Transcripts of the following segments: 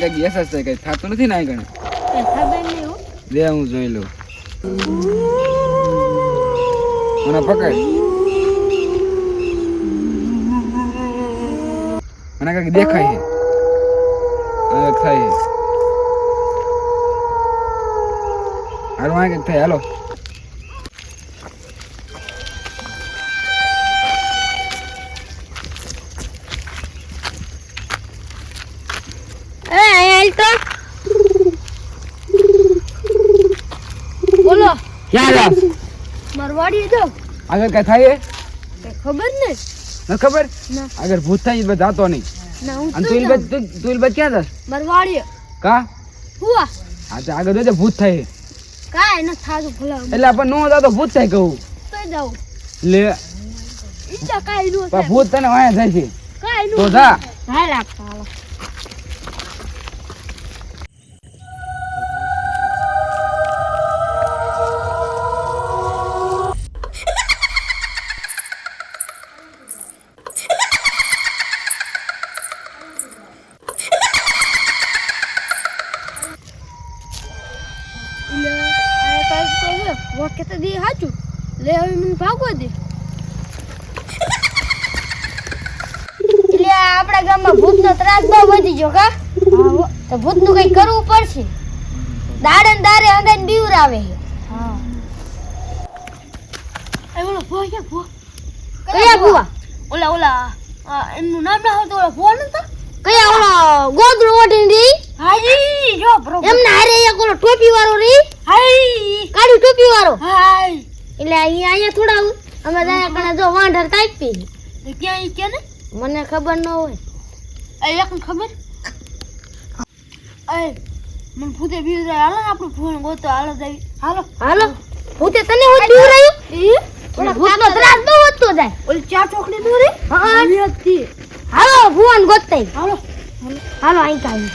કઈ ગેસ હશે કઈ થતું નથી ને કણે ખબર નહીં હું દે હું જોઈ લઉં મને પકડ મને કઈ દેખાય છે હવે થાય હાલો આ કઈ થાય હાલો બોલો ક્યાં જા મરવાડી જો આગળ કઈ થાય ખબર નહીં ન ખબર ના આગળ ભૂત થાય તો જાતો નહીં ના હું અને તું બચ ક્યાં જાસ મરવાડી કા હુઆ હા તો આગળ જોજે ભૂત થાય કાઈ ન થાતું ભલા એટલે આપણે નો જાતો ભૂત થાય કહું તો જાવ લે ઈચ્છા કાઈ નો પણ ભૂત તને વાયા જાય છે કાઈ નો તો જા હાલ આપતા હાલો વખત દી હાચું લે હવે મને ભાગવા દે એટલે આપણા ગામમાં ભૂતનો ત્રાસ બહુ વધી ગયો કા તો ભૂતનું કઈ કરવું પડશે દાડે ને દારે અંગાઈને બીવરાવે હા એ ઓલો ભો કે ભો કયા ભુવા ઓલા એમનું નામ ના હતું ઓલા ભો નતો કયા ઓલો ગોદડું ઓઢીને રી હાજી જો બરોબર એમના હારે એક ઓલો ટોપી વાળો રી હાઈ કાળી ટોપી વાળો હાઈ એટલે અહીંયા થોડા અમે ત્યાં કણે જો વાંઢર તાપી એ ક્યાં ઈ કે ને મને ખબર ન હોય એ એક ખબર એ મને ભૂતે બીવરાય હાલો ને આપણું ફોન ગોતો હાલો જાવી હાલો હાલો ભૂતે તને હોય બીવરાયું ઓલા ભૂતનો ત્રાસ બહુ વધતો જાય ઓલી ચાર ચોકડી દૂરી હા હતી હાલો ભુવન ગોતઈ હાલો હાલો આઈ કાઈ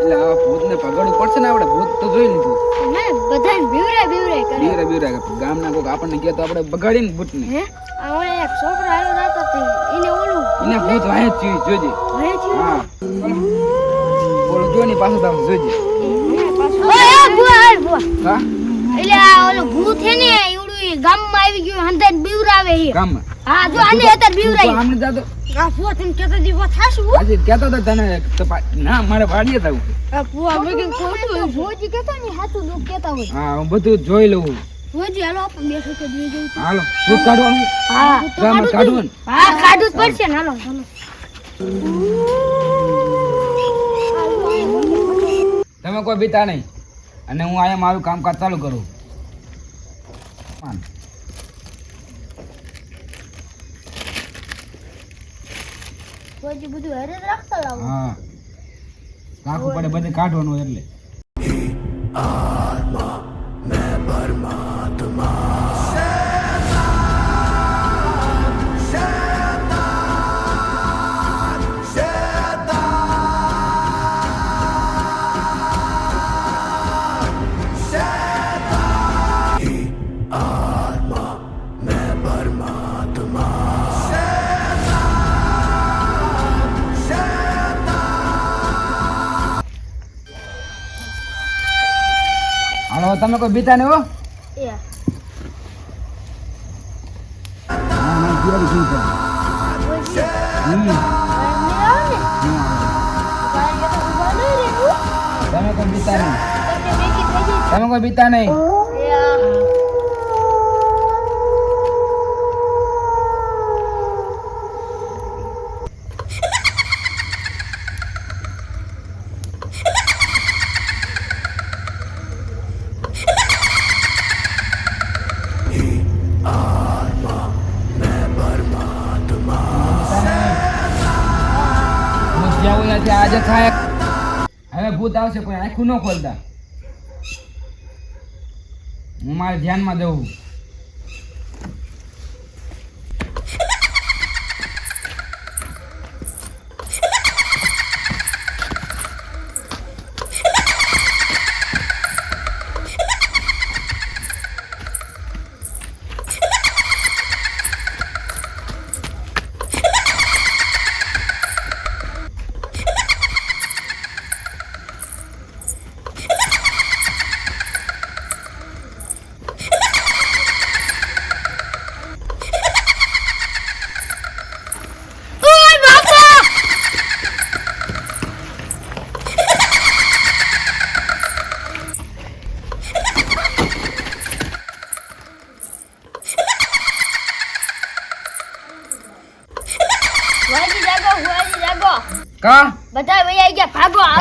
એટલે આ ભૂતને પકડવું પડશે ને આપણે ભૂત તો જોઈ લીધું મે બધાને બીવરાય કરે બીવરા ગામના કોક આપણને કહે તો આપણે બગાડીને ભૂતને હે આ ઓલે એક છોકરો આયો જાતો તે એને ઓલું એને ભૂત વાહે જ જોજે હા ઓલો જોની પાસે તામ જોજે ઓય ભુવા હા એટલે આ ઓલો ભૂત છે ને એવડું ગામમાં આવી ગયું હંધાઈ બીવરાવે છે ગામમાં હા જો આને હતા બીવરાય આમને જાતો આ ભુવા તને કેતો દીવો થાશું આજે કહેતો તો તને ના મારે વાડીએ જાવું આ ભુવા મેં ખોટું ભોજી કેતો ને હાચું દુખ કેતા હોય હા હું બધું જોઈ લઉં ભોજી હાલો આપણે બેઠો કે બે જવું હાલો ભૂત કાઢવાનું હા ગામમાં કાઢવાનું હા કાઢવું જ પડશે ને હાલો તમે કોઈ બીતા નહીં અને હું અહીંયા મારું કામકાજ ચાલુ કરું ભોજી બધું હેરે જ રાખતા લાવો હા રાખવું પડે બધે કાઢવાનું એટલે હાલો તમે કોઈ બીતા નહીં હો એ હા મને જીવાડી શું છે ભોજી હમ. ને આવ ને બાય કે તો ઉભા ન રહેવું તમે કોઈ બીતા નહીં તમને બેકી થઈ જઈ તમે કોઈ બીતા નહીં આજે થાય હવે ભૂત આવશે કોઈ આંખું ન ખોલતા હું મારા ધ્યાનમાં દઉં કા બધા વૈયા ગયા ભાગો ભાગો.